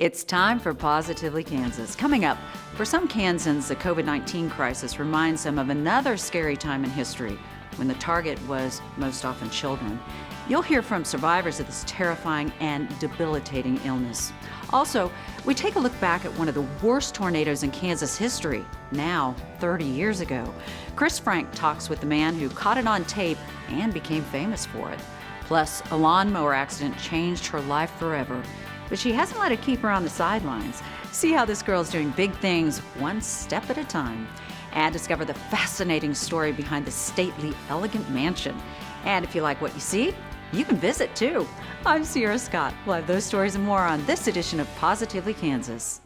It's time for Positively Kansas. Coming up, for some Kansans, the COVID-19 crisis reminds them of another scary time in history when the target was most often children. You'll hear from survivors of this terrifying and debilitating illness. Also, we take a look back at one of the worst tornadoes in Kansas history, now 30 years ago. Chris Frank talks with the man who caught it on tape and became famous for it. Plus, a lawnmower accident changed her life forever. But she hasn't let it keep her on the sidelines. See how this girl's doing big things one step at a time. And discover the fascinating story behind the stately, elegant mansion. And if you like what you see, you can visit too. I'm Sierra Scott. We'll have those stories and more on this edition of Positively Kansas.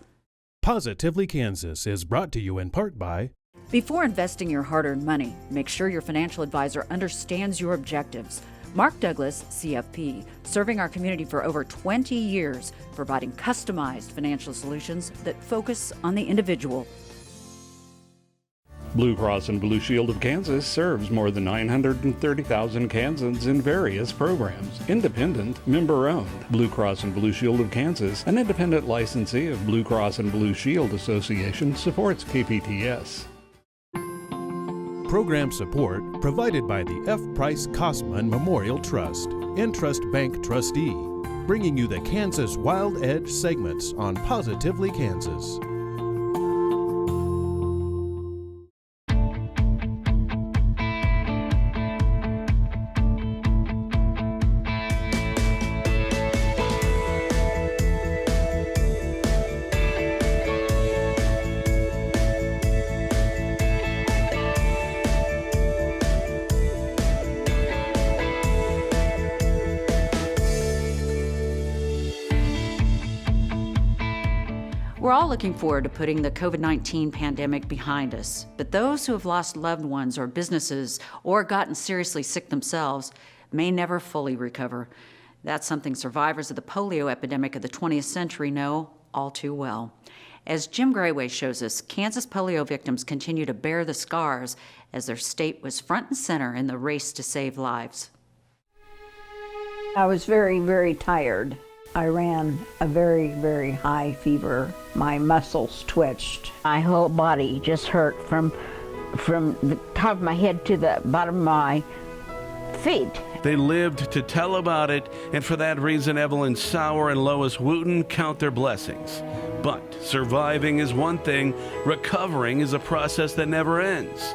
Positively Kansas is brought to you in part by... Before investing your hard-earned money, make sure your financial advisor understands your objectives. Mark Douglas, CFP, serving our community for over 20 years, providing customized financial solutions that focus on the individual. Blue Cross and Blue Shield of Kansas serves more than 930,000 Kansans in various programs. Independent, member-owned. Blue Cross and Blue Shield of Kansas, an independent licensee of Blue Cross and Blue Shield Association, supports KPTS. Program support provided by the F. Price Kosman Memorial Trust, Entrust Bank trustee, bringing you the Kansas Wild Edge segments on Positively Kansas. We're all looking forward to putting the COVID-19 pandemic behind us, but those who have lost loved ones or businesses or gotten seriously sick themselves may never fully recover. That's something survivors of the polio epidemic of the 20th century know all too well. As Jim Grayway shows us, Kansas polio victims continue to bear the scars as their state was front and center in the race to save lives. I was very, very tired. I ran a very, very high fever. My muscles twitched. My whole body just hurt from the top of my head to the bottom of my feet. They lived to tell about it, and for that reason, Evelyn Sauer and Lois Wooten count their blessings. But surviving is one thing, recovering is a process that never ends.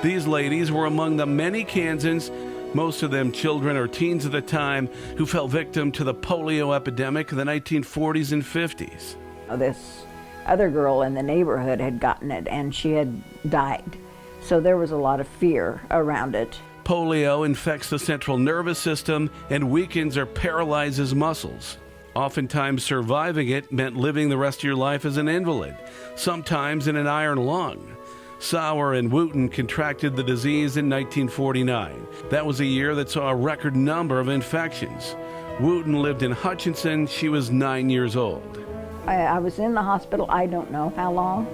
These ladies were among the many Kansans, most of them children or teens at the time, who fell victim to the polio epidemic in the 1940s and 50s. This other girl in the neighborhood had gotten it and she had died. So there was a lot of fear around it. Polio infects the central nervous system and weakens or paralyzes muscles. Oftentimes surviving it meant living the rest of your life as an invalid, sometimes in an iron lung. Sauer and Wooten contracted the disease in 1949. That was a year that saw a record number of infections. Wooten lived in Hutchinson. She was 9 years old. I was in the hospital, I don't know how long.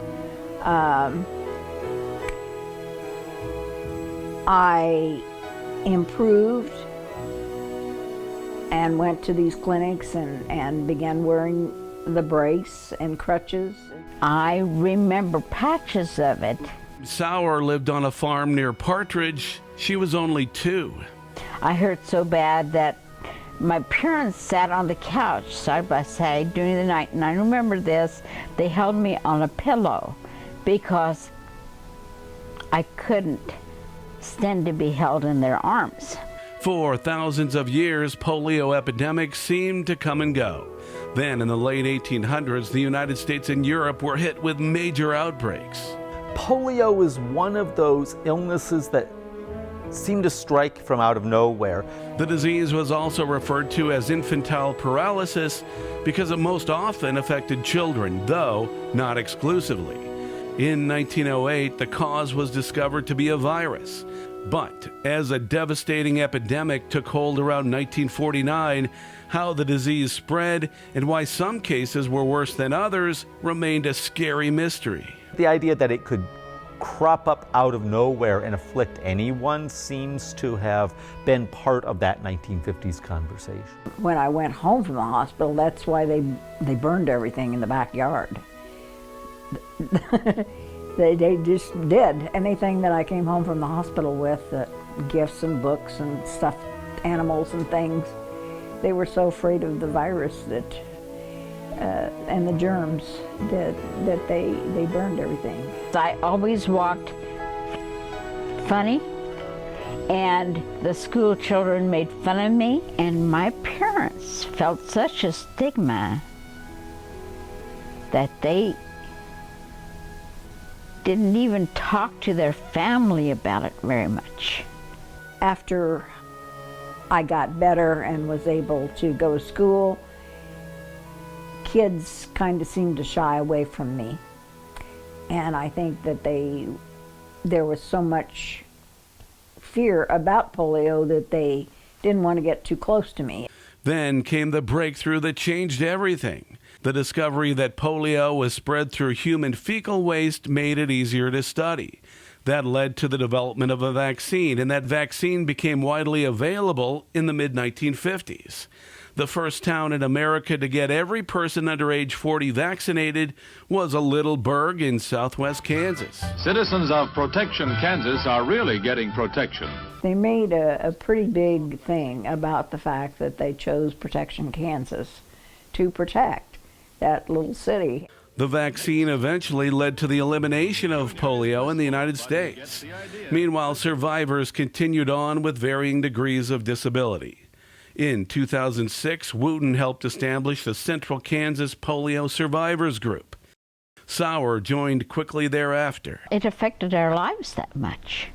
I improved and went to these clinics and began wearing the brace and crutches. I remember patches of it. Sauer lived on a farm near Partridge. She was only 2. I hurt so bad that my parents sat on the couch side by side during the night, and I remember this. They held me on a pillow because I couldn't stand to be held in their arms. For thousands of years, polio epidemics seemed to come and go. Then, in the late 1800s, the United States and Europe were hit with major outbreaks. Polio is one of those illnesses that seem to strike from out of nowhere. The disease was also referred to as infantile paralysis because it most often affected children, though not exclusively. In 1908, the cause was discovered to be a virus. But as a devastating epidemic took hold around 1949, how the disease spread and why some cases were worse than others remained a scary mystery. The idea that it could crop up out of nowhere and afflict anyone seems to have been part of that 1950s conversation. When I went home from the hospital, that's why they burned everything in the backyard. They just did anything that I came home from the hospital with, gifts and books and stuffed animals and things. They were so afraid of the virus that and the germs that they burned everything. I always walked funny, and the school children made fun of me, and my parents felt such a stigma that they didn't even talk to their family about it very much. After I got better and was able to go to school, kids kind of seemed to shy away from me. And I think that there was so much fear about polio that they didn't want to get too close to me. Then came the breakthrough that changed everything. The discovery that polio was spread through human fecal waste made it easier to study. That led to the development of a vaccine, and that vaccine became widely available in the mid-1950s. The first town in America to get every person under age 40 vaccinated was a little burg in southwest Kansas. Citizens of Protection, Kansas are really getting protection. They made a pretty big thing about the fact that they chose Protection, Kansas to protect that little city. The vaccine eventually led to the elimination of polio in the United States. Meanwhile, survivors continued on with varying degrees of disability. In 2006, Wooten helped establish the Central Kansas Polio Survivors Group. Sauer joined quickly thereafter. It affected our lives that much.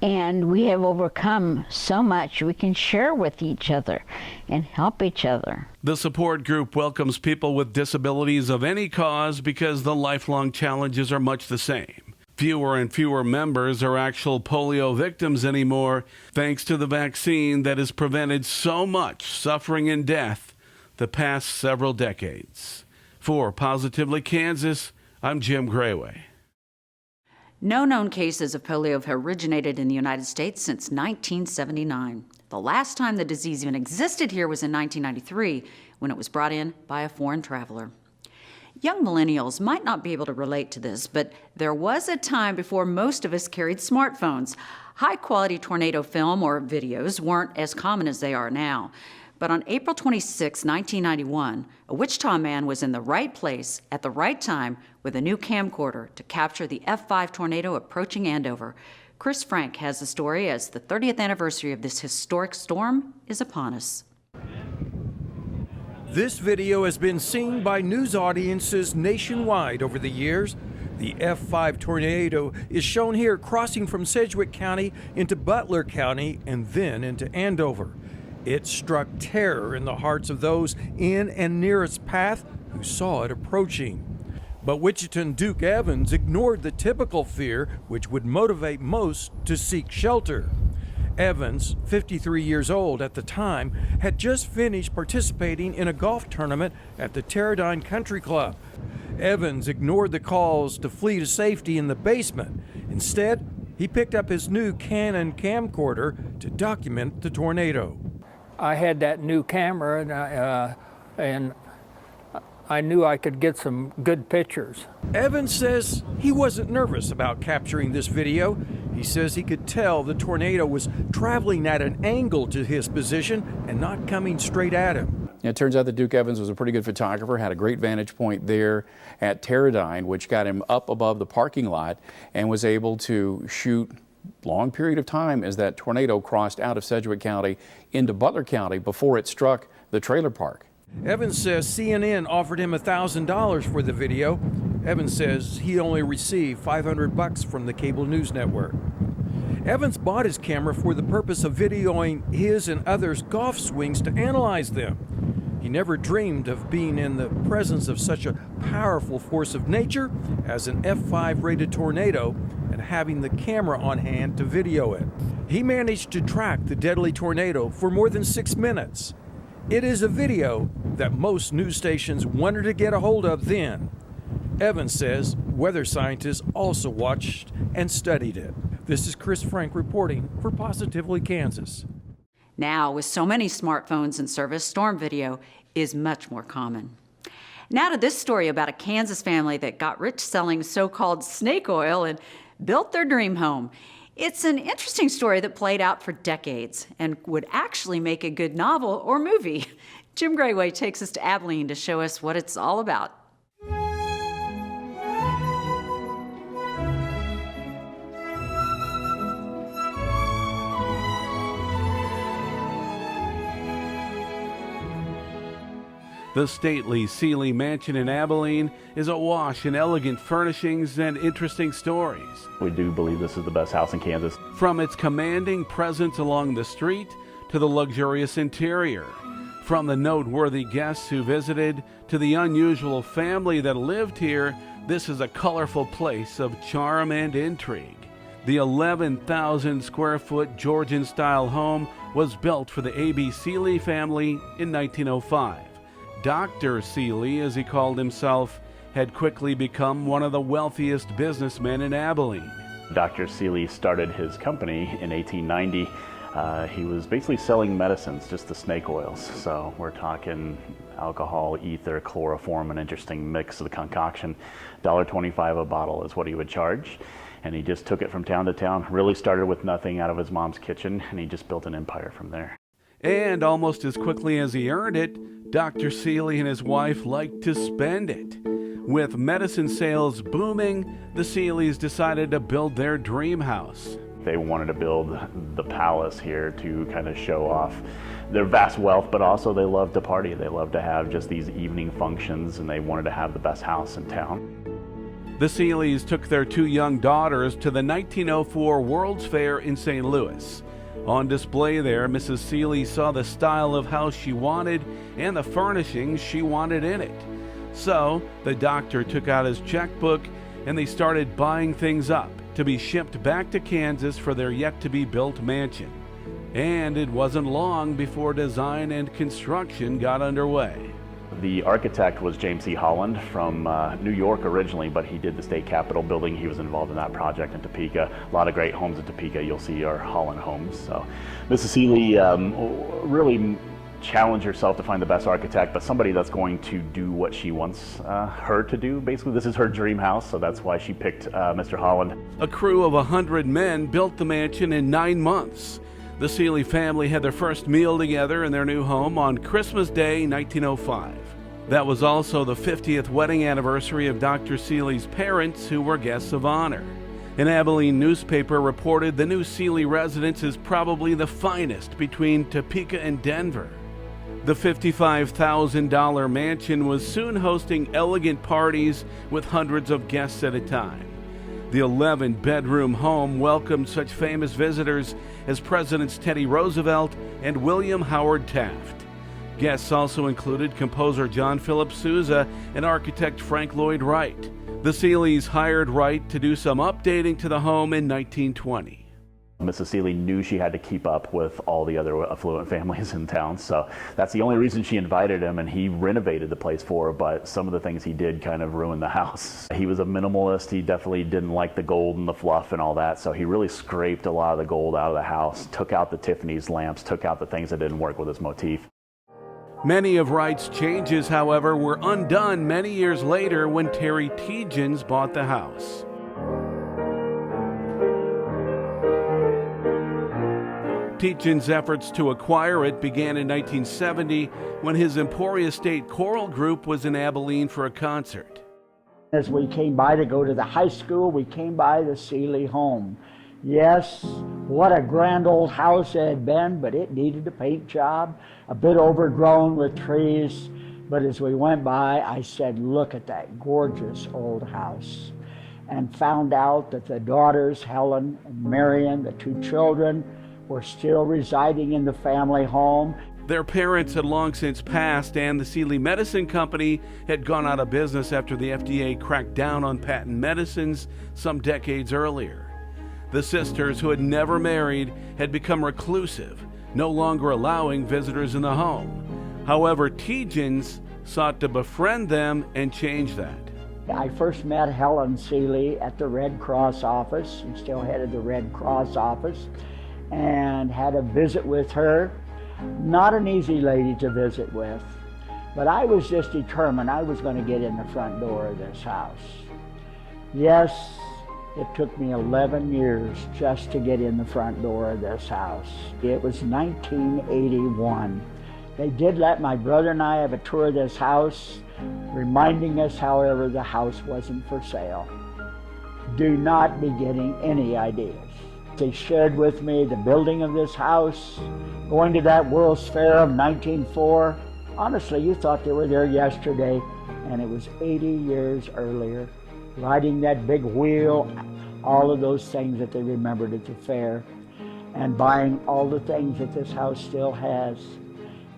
And we have overcome so much we can share with each other and help each other. The support group welcomes people with disabilities of any cause because the lifelong challenges are much the same. Fewer and fewer members are actual polio victims anymore, thanks to the vaccine that has prevented so much suffering and death the past several decades. For Positively Kansas, I'm Jim Grayway. No known cases of polio have originated in the United States since 1979. The last time the disease even existed here was in 1993, when it was brought in by a foreign traveler. Young millennials might not be able to relate to this, but there was a time before most of us carried smartphones. High-quality tornado film or videos weren't as common as they are now. But on April 26, 1991, a Wichita man was in the right place at the right time with a new camcorder to capture the F5 tornado approaching Andover. Chris Frank has the story as the 30th anniversary of this historic storm is upon us. This video has been seen by news audiences nationwide over the years. The F5 tornado is shown here crossing from Sedgwick County into Butler County and then into Andover. It struck terror in the hearts of those in and near its path who saw it approaching. But Wichitan Duke Evans ignored the typical fear which would motivate most to seek shelter. Evans, 53 years old at the time, had just finished participating in a golf tournament at the Teradyne Country Club. Evans ignored the calls to flee to safety in the basement. Instead, he picked up his new Canon camcorder to document the tornado. I had that new camera, and I knew I could get some good pictures. Evans says he wasn't nervous about capturing this video. He says he could tell the tornado was traveling at an angle to his position and not coming straight at him. It turns out that Duke Evans was a pretty good photographer, had a great vantage point there at Teradyne, which got him up above the parking lot and was able to shoot long period of time as that tornado crossed out of Sedgwick County into Butler County before it struck the trailer park. Evans says CNN offered him $1,000 for the video. Evans says he only received $500 from the cable news network. Evans bought his camera for the purpose of videoing his and others' golf swings to analyze them. He never dreamed of being in the presence of such a powerful force of nature as an F5 rated tornado and having the camera on hand to video it. He managed to track the deadly tornado for more than 6 minutes. It is a video that most news stations wanted to get a hold of then. Evans says weather scientists also watched and studied it. This is Chris Frank reporting for Positively Kansas. Now, with so many smartphones in service, storm video is much more common. Now to this story about a Kansas family that got rich selling so-called snake oil and built their dream home. It's an interesting story that played out for decades and would actually make a good novel or movie. Jim Grayway takes us to Abilene to show us what it's all about. The stately Seeley Mansion in Abilene is awash in elegant furnishings and interesting stories. We do believe this is the best house in Kansas. From its commanding presence along the street to the luxurious interior. From the noteworthy guests who visited to the unusual family that lived here, this is a colorful place of charm and intrigue. The 11,000 square foot Georgian-style home was built for the A.B. Seeley family in 1905. Dr. Seeley, as he called himself, had quickly become one of the wealthiest businessmen in Abilene. Dr. Seeley started his company in 1890. He was basically selling medicines, just the snake oils. So we're talking alcohol, ether, chloroform, an interesting mix of the concoction. $1.25 a bottle is what he would charge. And he just took it from town to town, really started with nothing out of his mom's kitchen, and he just built an empire from there. And almost as quickly as he earned it, Dr. Seeley and his wife liked to spend it. With medicine sales booming, the Seeleys decided to build their dream house. They wanted to build the palace here to kind of show off their vast wealth, but also they loved to party. They loved to have just these evening functions, and they wanted to have the best house in town. The Seeleys took their two young daughters to the 1904 World's Fair in St. Louis. On display there, Mrs. Seeley saw the style of house she wanted and the furnishings she wanted in it. So the doctor took out his checkbook and they started buying things up to be shipped back to Kansas for their yet-to-be-built mansion. And it wasn't long before design and construction got underway. The architect was James E. Holland from New York originally, but he did the state capitol building. He was involved in that project in Topeka. A lot of great homes in Topeka you'll see are Holland homes. So Mrs. Seeley really challenged herself to find the best architect, but somebody that's going to do what she wants her to do. Basically, this is her dream house, so that's why she picked Mr. Holland. A crew of 100 men built the mansion in 9 months. The Seeley family had their first meal together in their new home on Christmas Day, 1905. That was also the 50th wedding anniversary of Dr. Seeley's parents, who were guests of honor. An Abilene newspaper reported the new Seeley residence is probably the finest between Topeka and Denver. The $55,000 mansion was soon hosting elegant parties with hundreds of guests at a time. The 11-bedroom home welcomed such famous visitors as Presidents Teddy Roosevelt and William Howard Taft. Guests also included composer John Philip Sousa and architect Frank Lloyd Wright. The Seeleys hired Wright to do some updating to the home in 1920. Mrs. Seeley knew she had to keep up with all the other affluent families in town, so that's the only reason she invited him, and he renovated the place for her, but some of the things he did kind of ruined the house. He was a minimalist. He definitely didn't like the gold and the fluff and all that, so he really scraped a lot of the gold out of the house, took out the Tiffany's lamps, took out the things that didn't work with his motif. Many of Wright's changes, however, were undone many years later when Terry Tegens bought the house. Tegens' efforts to acquire it began in 1970 when his Emporia State Choral Group was in Abilene for a concert. As we came by to go to the high school, we came by the Seeley home. Yes, what a grand old house it had been, but it needed a paint job, a bit overgrown with trees. But as we went by, I said, look at that gorgeous old house. And found out that the daughters, Helen and Marion, the two children, were still residing in the family home. Their parents had long since passed, and the Seeley Medicine Company had gone out of business after the FDA cracked down on patent medicines some decades earlier. The sisters, who had never married, had become reclusive, no longer allowing visitors in the home. However, Tegens sought to befriend them and change that. I first met Helen Seeley at the Red Cross office, and still headed the Red Cross office, and had a visit with her. Not an easy lady to visit with, but I was just determined I was going to get in the front door of this house. Yes, it took me 11 years just to get in the front door of this house. It was 1981. They did let my brother and I have a tour of this house, reminding us, however, the house wasn't for sale. Do not be getting any ideas. They shared with me the building of this house, going to that World's Fair of 1904. Honestly, you thought they were there yesterday, and it was 80 years earlier. Riding that big wheel, all of those things that they remembered at the fair, and buying all the things that this house still has.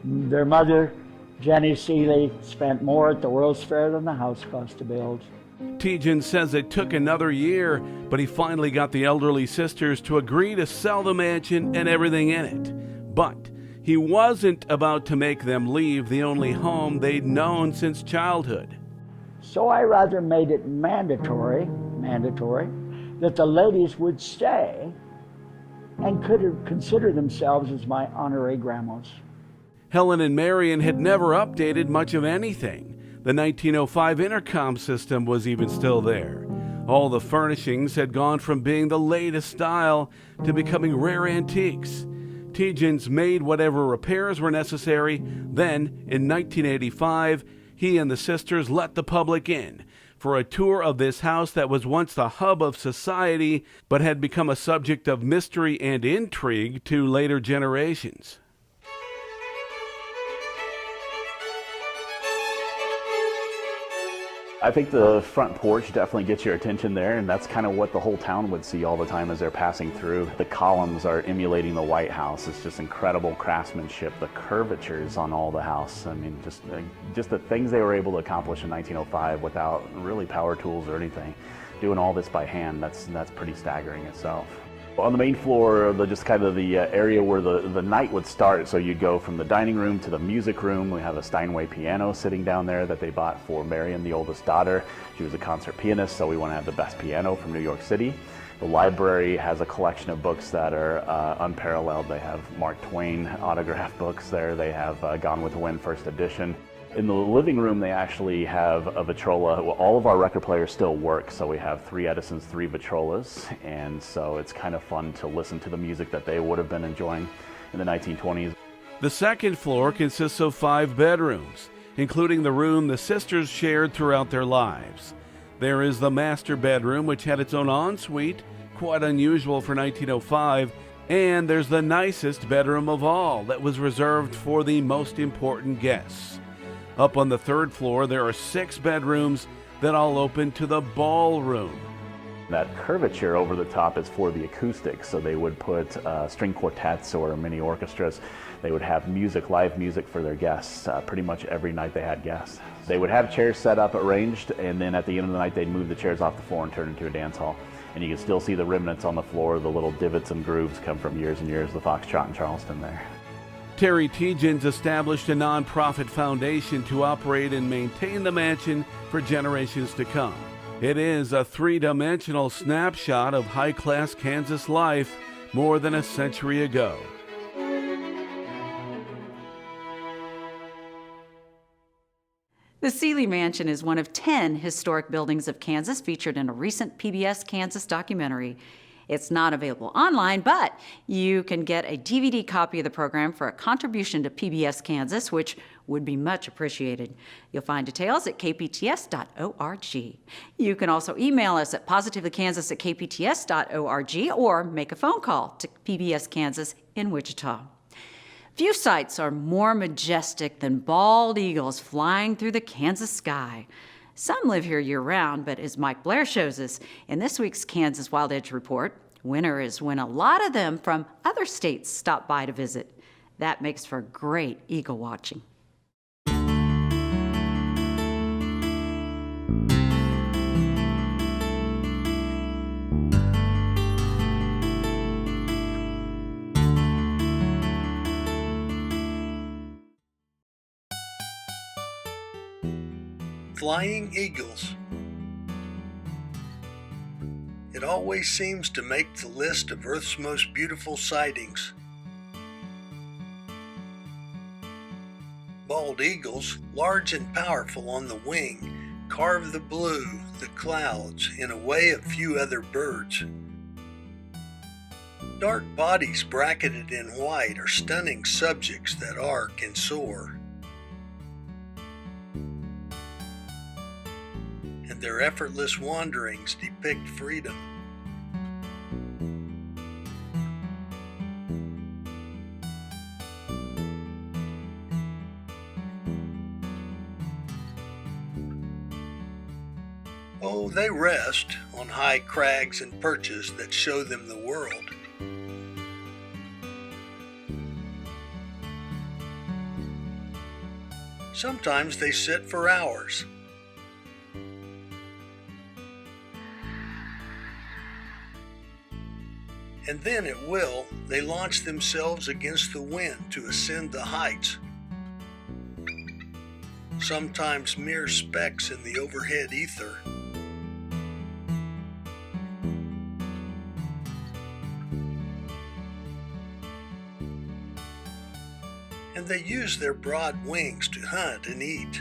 Their mother, Jenny Seeley, spent more at the World's Fair than the house cost to build. Tejan says it took another year, but he finally got the elderly sisters to agree to sell the mansion and everything in it. But he wasn't about to make them leave the only home they'd known since childhood. So I rather made it mandatory that the ladies would stay and could consider themselves as my honorary grandmas. Helen and Marion had never updated much of anything. The 1905 intercom system was even still there. All the furnishings had gone from being the latest style to becoming rare antiques. Tejan's made whatever repairs were necessary. Then, in 1985, he and the sisters let the public in for a tour of this house that was once the hub of society, but had become a subject of mystery and intrigue to later generations. I think the front porch definitely gets your attention there, and that's kind of what the whole town would see all the time as they're passing through. The columns are emulating the White House. It's just incredible craftsmanship. The curvatures on all the house. I mean, just the things they were able to accomplish in 1905 without really power tools or anything. Doing all this by hand, that's pretty staggering itself. On the main floor, just kind of the area where the night would start, so you'd go from the dining room to the music room. We have a Steinway piano sitting down there that they bought for Marion, the oldest daughter. She was a concert pianist, so we want to have the best piano from New York City. The library has a collection of books that are unparalleled. They have Mark Twain autograph books there. They have Gone with the Wind first edition. In the living room, they actually have a Victrola. Well, all of our record players still work, so we have 3 Edisons, 3 Victrolas, and so it's kind of fun to listen to the music that they would have been enjoying in the 1920s. The second floor consists of 5 bedrooms, including the room the sisters shared throughout their lives. There is the master bedroom, which had its own ensuite, quite unusual for 1905, and there's the nicest bedroom of all that was reserved for the most important guests. Up on the 3rd floor, there are 6 bedrooms that all open to the ballroom. That curvature over the top is for the acoustics, so they would put string quartets or mini orchestras. They would have music, live music for their guests pretty much every night they had guests. They would have chairs set up, arranged, and then at the end of the night they'd move the chairs off the floor and turn it into a dance hall. And you can still see the remnants on the floor. The little divots and grooves come from years and years of the Foxtrot in Charleston there. Terry Tejan's established a nonprofit foundation to operate and maintain the mansion for generations to come. It is a 3-dimensional snapshot of high-class Kansas life more than a century ago. The Seeley Mansion is one of 10 historic buildings of Kansas featured in a recent PBS Kansas documentary. It's not available online, but you can get a DVD copy of the program for a contribution to PBS Kansas, which would be much appreciated. You'll find details at kpts.org. You can also email us at positivelykansas@kpts.org or make a phone call to PBS Kansas in Wichita. Few sights are more majestic than bald eagles flying through the Kansas sky. Some live here year-round, but as Mike Blair shows us in this week's Kansas Wild Edge Report, winter is when a lot of them from other states stop by to visit. That makes for great eagle watching. Flying eagles. It always seems to make the list of Earth's most beautiful sightings. Bald eagles, large and powerful on the wing, carve the blue, the clouds, in a way of few other birds. Dark bodies bracketed in white are stunning subjects that arc and soar. And their effortless wanderings depict freedom. Oh, they rest on high crags and perches that show them the world. Sometimes they sit for hours. And then at will, they launch themselves against the wind to ascend the heights. Sometimes mere specks in the overhead ether. And they use their broad wings to hunt and eat.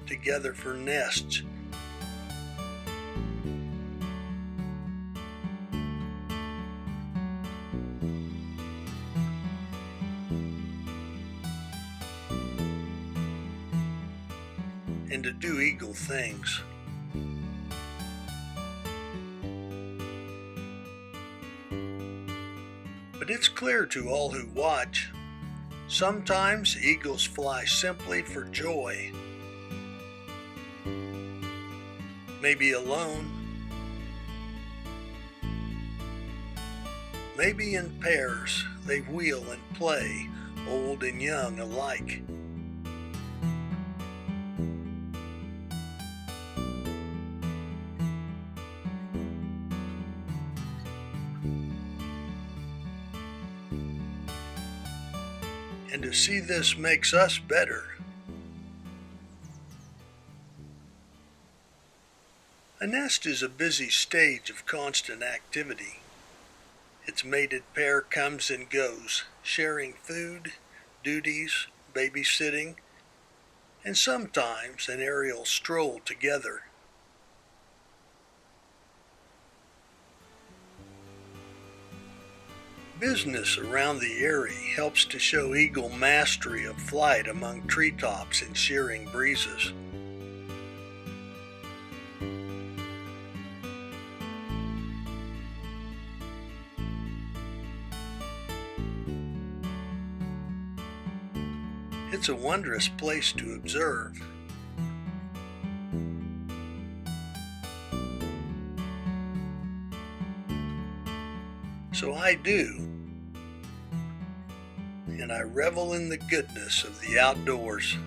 Together for nests. And to do eagle things. But it's clear to all who watch, sometimes eagles fly simply for joy. Maybe alone, maybe in pairs they wheel and play, old and young alike. And to see this makes us better. A nest is a busy stage of constant activity. Its mated pair comes and goes, sharing food, duties, babysitting, and sometimes an aerial stroll together. Business around the Eyrie helps to show eagle mastery of flight among treetops and shearing breezes. It's a wondrous place to observe. So I do, and I revel in the goodness of the outdoors.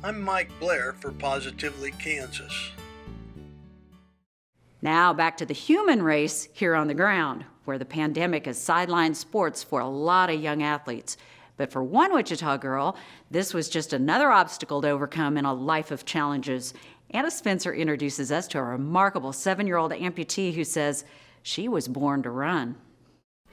I'm Mike Blair for Positively Kansas. Now back to the human race here on the ground, where the pandemic has sidelined sports for a lot of young athletes. But for one Wichita girl, this was just another obstacle to overcome in a life of challenges. Anna Spencer introduces us to a remarkable 7-year-old amputee who says she was born to run.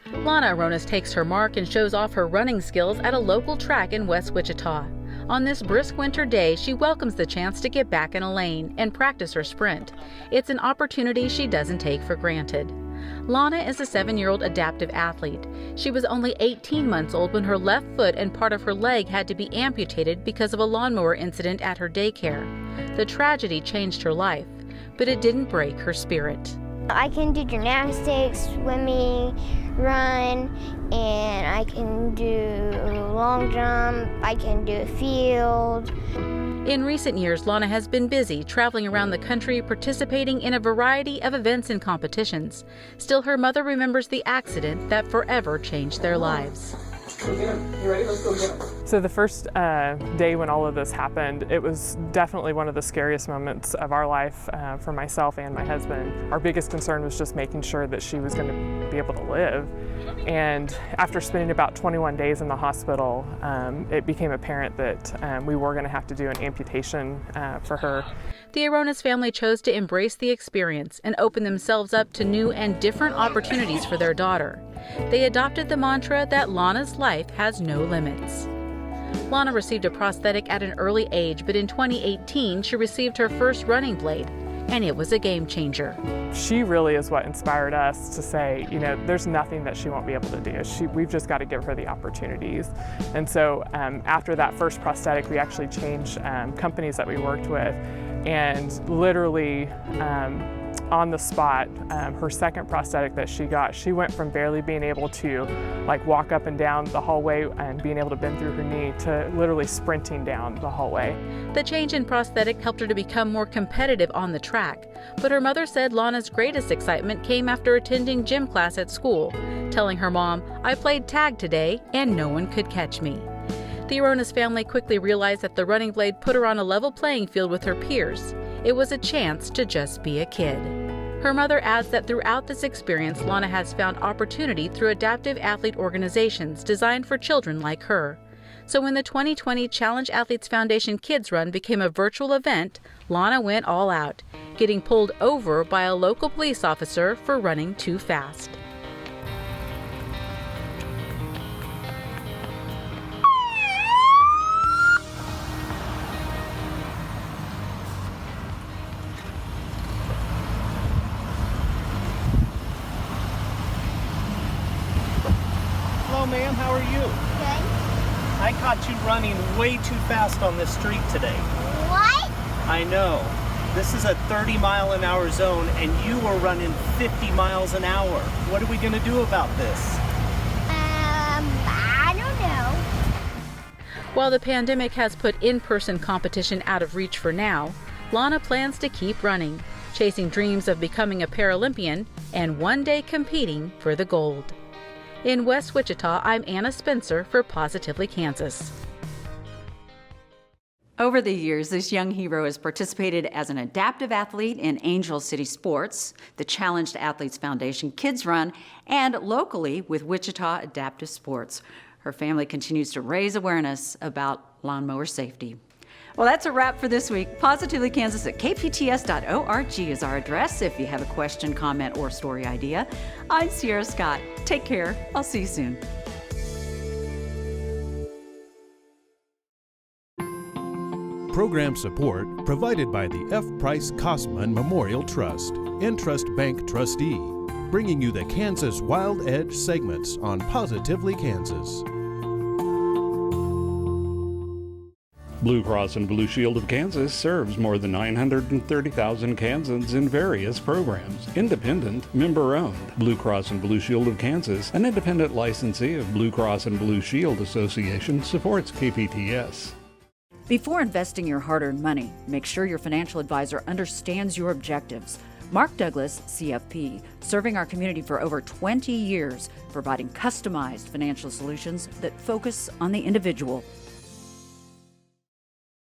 Lana Aronis takes her mark and shows off her running skills at a local track in West Wichita. On this brisk winter day, she welcomes the chance to get back in a lane and practice her sprint. It's an opportunity she doesn't take for granted. Lana is a 7-year-old adaptive athlete. She was only 18 months old when her left foot and part of her leg had to be amputated because of a lawnmower incident at her daycare. The tragedy changed her life, but it didn't break her spirit. I can do gymnastics, swimming, run, and I can do long jump, I can do field. In recent years, Lana has been busy traveling around the country participating in a variety of events and competitions. Still, her mother remembers the accident that forever changed their lives. Go get him. You ready? Let's go get him. So the first day when all of this happened, it was definitely one of the scariest moments of our life for myself and my husband. Our biggest concern was just making sure that she was going to be able to live. And after spending about 21 days in the hospital, it became apparent that we were going to have to do an amputation for her. The Aronas family chose to embrace the experience and open themselves up to new and different opportunities for their daughter. They adopted the mantra that Lana's life has no limits. Lana received a prosthetic at an early age, but in 2018 she received her first running blade, and it was a game changer. She really is what inspired us to say, you know, there's nothing that she won't be able to do. We've just got to give her the opportunities. And so after that first prosthetic, we actually changed companies that we worked with, and literally on the spot, her second prosthetic that she got, she went from barely being able to like walk up and down the hallway and being able to bend through her knee to literally sprinting down the hallway. The change in prosthetic helped her to become more competitive on the track, but her mother said Lana's greatest excitement came after attending gym class at school, telling her mom, "I played tag today and no one could catch me." The Aronas family quickly realized that the running blade put her on a level playing field with her peers. It was a chance to just be a kid. Her mother adds that throughout this experience, Lana has found opportunity through adaptive athlete organizations designed for children like her. So when the 2020 Challenge Athletes Foundation Kids Run became a virtual event, Lana went all out, getting pulled over by a local police officer for running too fast. Hello, ma'am. How are you? Good. I caught you running way too fast on this street today. What? I know. This is a 30-mile-an-hour zone, and you were running 50 miles an hour. What are we going to do about this? I don't know. While the pandemic has put in-person competition out of reach for now, Lana plans to keep running, chasing dreams of becoming a Paralympian and one day competing for the gold. In West Wichita, I'm Anna Spencer for Positively Kansas. Over the years, this young hero has participated as an adaptive athlete in Angel City Sports, the Challenged Athletes Foundation Kids Run, and locally with Wichita Adaptive Sports. Her family continues to raise awareness about lawnmower safety. Well, that's a wrap for this week. Positively Kansas at kpts.org is our address if you have a question, comment, or story idea. I'm Sierra Scott. Take care. I'll see you soon. Program support provided by the F. Price Kosman Memorial Trust, Entrust Bank trustee, bringing you the Kansas Wild Edge segments on Positively Kansas. Blue Cross and Blue Shield of Kansas serves more than 930,000 Kansans in various programs. Independent, member-owned. Blue Cross and Blue Shield of Kansas, an independent licensee of Blue Cross and Blue Shield Association, supports KPTS. Before investing your hard-earned money, make sure your financial advisor understands your objectives. Mark Douglas, CFP, serving our community for over 20 years, providing customized financial solutions that focus on the individual.